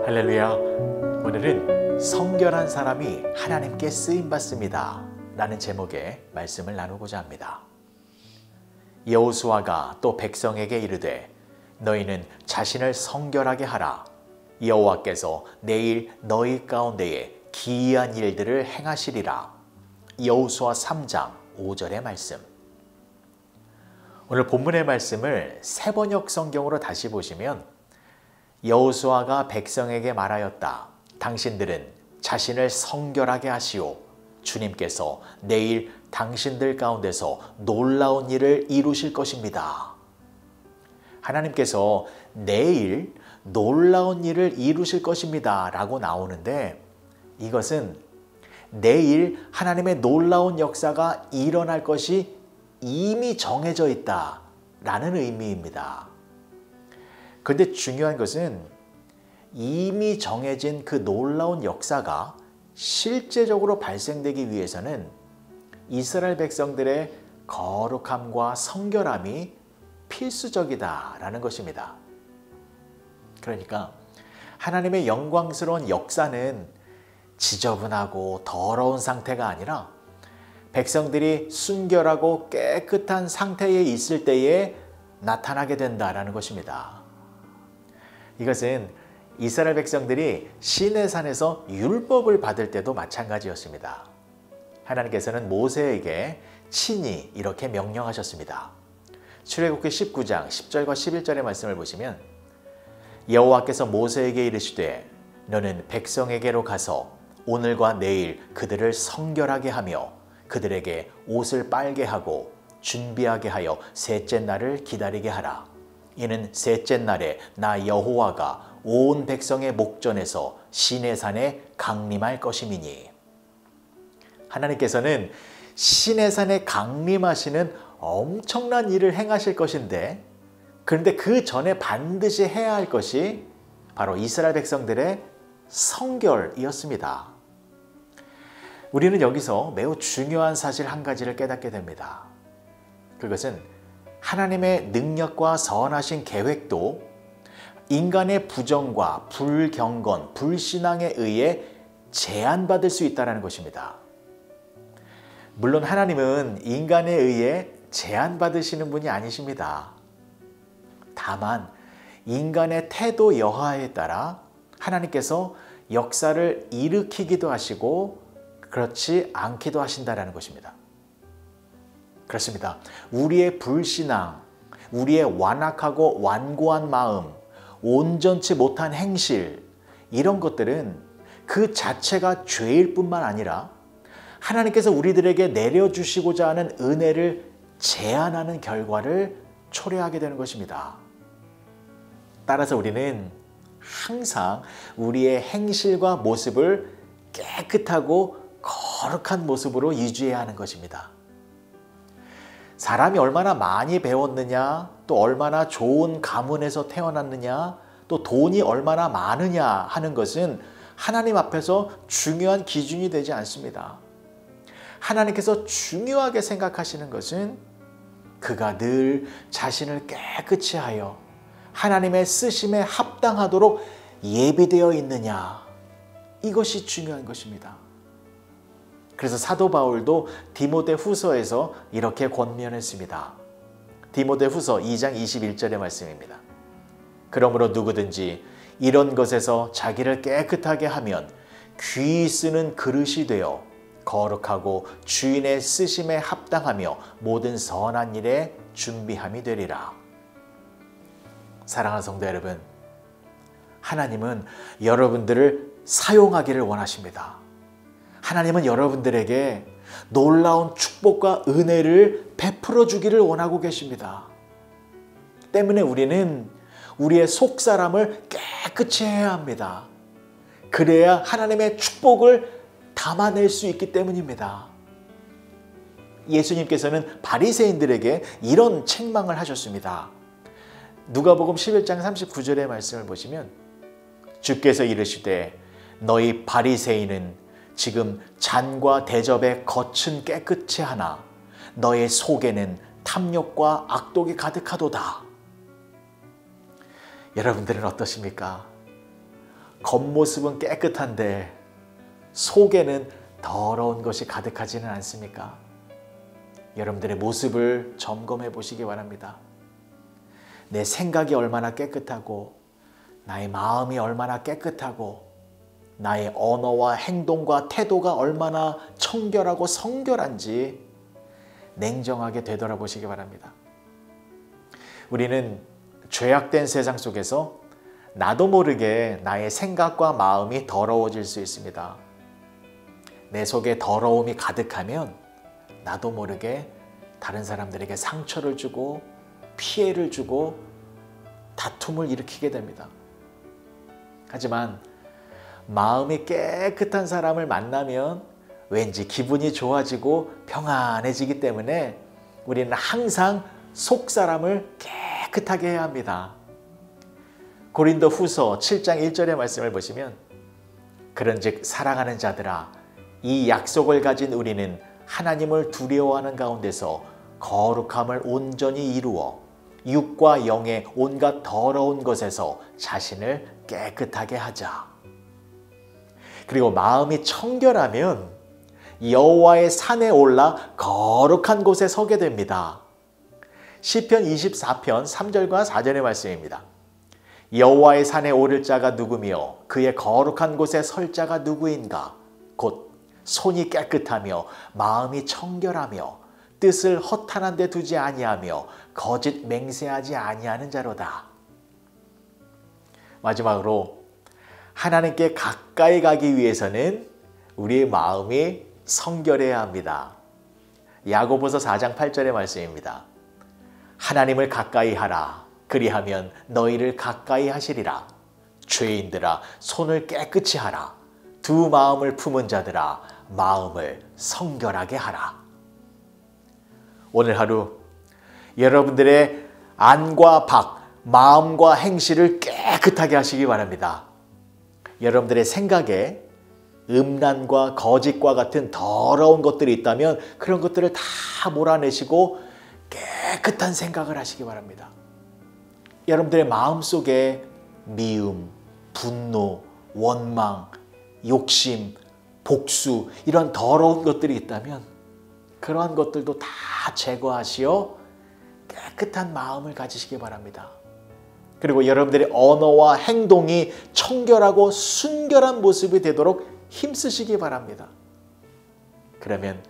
할렐루야. 오늘은 성결한 사람이 하나님께 쓰임받습니다 라는 제목의 말씀을 나누고자 합니다. 여호수아가 또 백성에게 이르되 너희는 자신을 성결하게 하라. 여호와께서 내일 너희 가운데에 기이한 일들을 행하시리라. 여호수아 3장 5절의 말씀. 오늘 본문의 말씀을 새번역 성경으로 다시 보시면 여호수아가 백성에게 말하였다. 당신들은 자신을 성결하게 하시오. 주님께서 내일 당신들 가운데서 놀라운 일을 이루실 것입니다. 하나님께서 내일 놀라운 일을 이루실 것입니다 라고 나오는데, 이것은 내일 하나님의 놀라운 역사가 일어날 것이 이미 정해져 있다 라는 의미입니다. 그런데 중요한 것은 이미 정해진 그 놀라운 역사가 실제적으로 발생되기 위해서는 이스라엘 백성들의 거룩함과 성결함이 필수적이다라는 것입니다. 그러니까 하나님의 영광스러운 역사는 지저분하고 더러운 상태가 아니라 백성들이 순결하고 깨끗한 상태에 있을 때에 나타나게 된다라는 것입니다. 이것은 이스라엘 백성들이 시내산에서 율법을 받을 때도 마찬가지였습니다. 하나님께서는 모세에게 친히 이렇게 명령하셨습니다. 출애굽기 19장 10절과 11절의 말씀을 보시면 여호와께서 모세에게 이르시되 너는 백성에게로 가서 오늘과 내일 그들을 성결하게 하며 그들에게 옷을 빨게 하고 준비하게 하여 셋째 날을 기다리게 하라. 이는 셋째 날에 나 여호와가 온 백성의 목전에서 시내산에 강림할 것임이니. 하나님께서는 시내산에 강림하시는 엄청난 일을 행하실 것인데, 그런데 그 전에 반드시 해야 할 것이 바로 이스라엘 백성들의 성결이었습니다. 우리는 여기서 매우 중요한 사실 한 가지를 깨닫게 됩니다. 그것은 하나님의 능력과 선하신 계획도 인간의 부정과 불경건, 불신앙에 의해 제한받을 수 있다는 것입니다. 물론 하나님은 인간에 의해 제한받으시는 분이 아니십니다. 다만 인간의 태도 여하에 따라 하나님께서 역사를 일으키기도 하시고 그렇지 않기도 하신다는 것입니다. 그렇습니다. 우리의 불신앙, 우리의 완악하고 완고한 마음, 온전치 못한 행실, 이런 것들은 그 자체가 죄일 뿐만 아니라 하나님께서 우리들에게 내려주시고자 하는 은혜를 제한하는 결과를 초래하게 되는 것입니다. 따라서 우리는 항상 우리의 행실과 모습을 깨끗하고 거룩한 모습으로 유지해야 하는 것입니다. 사람이 얼마나 많이 배웠느냐, 또 얼마나 좋은 가문에서 태어났느냐, 또 돈이 얼마나 많으냐 하는 것은 하나님 앞에서 중요한 기준이 되지 않습니다. 하나님께서 중요하게 생각하시는 것은 그가 늘 자신을 깨끗이 하여 하나님의 쓰심에 합당하도록 예비되어 있느냐, 이것이 중요한 것입니다. 그래서 사도 바울도 디모데후서에서 이렇게 권면했습니다. 디모데후서 2장 21절의 말씀입니다. 그러므로 누구든지 이런 것에서 자기를 깨끗하게 하면 귀히 쓰는 그릇이 되어 거룩하고 주인의 쓰심에 합당하며 모든 선한 일에 준비함이 되리라. 사랑하는 성도 여러분, 하나님은 여러분들을 사용하기를 원하십니다. 하나님은 여러분들에게 놀라운 축복과 은혜를 베풀어 주기를 원하고 계십니다. 때문에 우리는 우리의 속사람을 깨끗이 해야 합니다. 그래야 하나님의 축복을 담아낼 수 있기 때문입니다. 예수님께서는 바리새인들에게 이런 책망을 하셨습니다. 누가복음 11장 39절의 말씀을 보시면 주께서 이르시되 너희 바리새인은 지금 잔과 대접의 겉은 깨끗이 하나 너의 속에는 탐욕과 악독이 가득하도다. 여러분들은 어떠십니까? 겉모습은 깨끗한데 속에는 더러운 것이 가득하지는 않습니까? 여러분들의 모습을 점검해 보시기 바랍니다. 내 생각이 얼마나 깨끗하고 나의 마음이 얼마나 깨끗하고 나의 언어와 행동과 태도가 얼마나 청결하고 성결한지 냉정하게 되돌아보시기 바랍니다. 우리는 죄악된 세상 속에서 나도 모르게 나의 생각과 마음이 더러워질 수 있습니다. 내 속에 더러움이 가득하면 나도 모르게 다른 사람들에게 상처를 주고 피해를 주고 다툼을 일으키게 됩니다. 하지만 마음이 깨끗한 사람을 만나면 왠지 기분이 좋아지고 평안해지기 때문에 우리는 항상 속 사람을 깨끗하게 해야 합니다. 고린도 후서 7장 1절의 말씀을 보시면 그런즉 사랑하는 자들아 이 약속을 가진 우리는 하나님을 두려워하는 가운데서 거룩함을 온전히 이루어 육과 영의 온갖 더러운 것에서 자신을 깨끗하게 하자. 그리고 마음이 청결하면 여호와의 산에 올라 거룩한 곳에 서게 됩니다. 시편 24편 3절과 4절의 말씀입니다. 여호와의 산에 오를 자가 누구며 그의 거룩한 곳에 설 자가 누구인가? 곧 손이 깨끗하며 마음이 청결하며 뜻을 허탄한 데 두지 아니하며 거짓 맹세하지 아니하는 자로다. 마지막으로 하나님께 가까이 가기 위해서는 우리의 마음이 성결해야 합니다. 야고보서 4장 8절의 말씀입니다. 하나님을 가까이 하라. 그리하면 너희를 가까이 하시리라. 죄인들아 손을 깨끗이 하라. 두 마음을 품은 자들아 마음을 성결하게 하라. 오늘 하루 여러분들의 안과 밖, 마음과 행실을 깨끗하게 하시기 바랍니다. 여러분들의 생각에 음란과 거짓과 같은 더러운 것들이 있다면 그런 것들을 다 몰아내시고 깨끗한 생각을 하시기 바랍니다. 여러분들의 마음속에 미움, 분노, 원망, 욕심, 복수 이런 더러운 것들이 있다면 그러한 것들도 다 제거하시어 깨끗한 마음을 가지시기 바랍니다. 그리고 여러분들의 언어와 행동이 청결하고 순결한 모습이 되도록 힘쓰시기 바랍니다. 그러면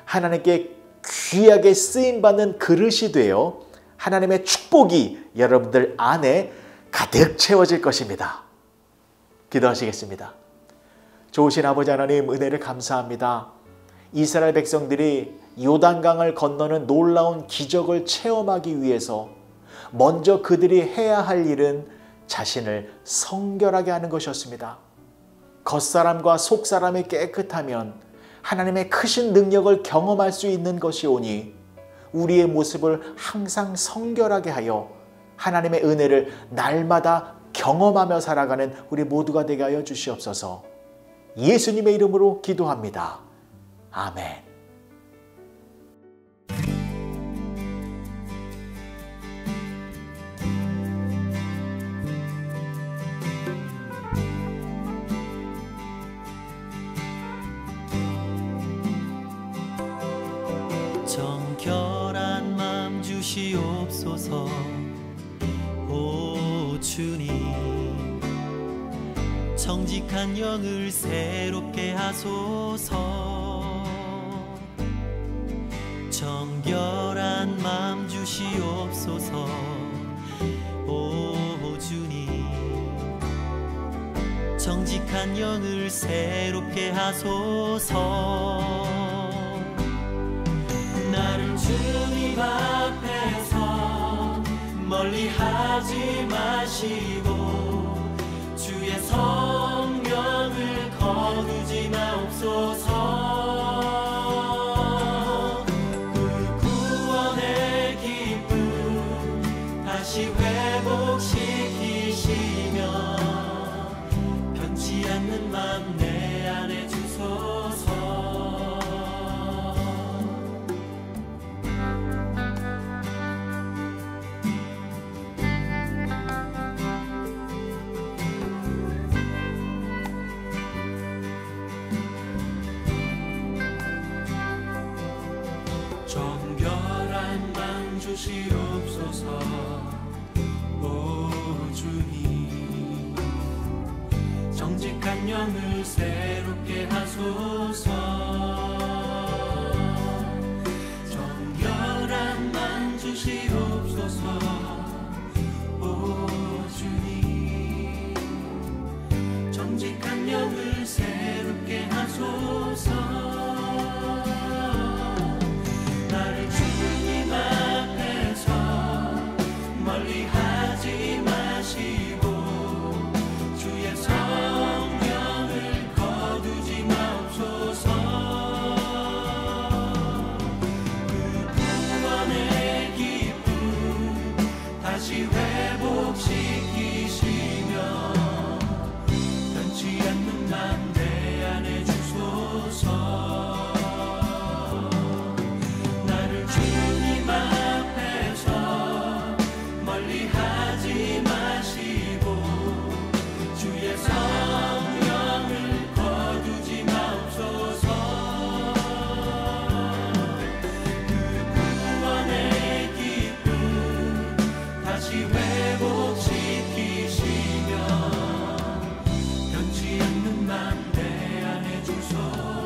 하나님께 귀하게 쓰임받는 그릇이 되어 하나님의 축복이 여러분들 안에 가득 채워질 것입니다. 기도하시겠습니다. 좋으신 아버지 하나님 은혜를 감사합니다. 이스라엘 백성들이 요단강을 건너는 놀라운 기적을 체험하기 위해서 먼저 그들이 해야 할 일은 자신을 성결하게 하는 것이었습니다. 겉사람과 속사람이 깨끗하면 하나님의 크신 능력을 경험할 수 있는 것이오니 우리의 모습을 항상 성결하게 하여 하나님의 은혜를 날마다 경험하며 살아가는 우리 모두가 되게 하여 주시옵소서. 예수님의 이름으로 기도합니다. 아멘. 정결한 마음 주시옵소서. 오 주님, 정직한 영을 새롭게 하소서. 정결한 마음 주시옵소서. 오 주님, 정직한 영을 새롭게 하소서. 나를 주님 앞에서 멀리하지 마시고 주의 성령을 거두지 마옵소서. 그 구원의 기쁨 다시 회복시키시며 변치 않는 맘 내 안에 주소서. 성령을 새롭게 하소서. 정결한 만 주시옵소서. 오 주님, 정직한 영을 새롭게 하소서. 나를 주님 앞에서 멀리 하지 마시고 주의 성령을 거두지 마옵소서. 그 구원의 기쁨 다시 회복시키시며 변치 않는 맘 내 안에 주소서. 나를 주님 앞에서 멀리 하지 마시고 주의 성령을 거두지 마옵소서. 그 구원의 기쁨 다시 회복시키시며 변치 않는 맘 내 안에 주소서.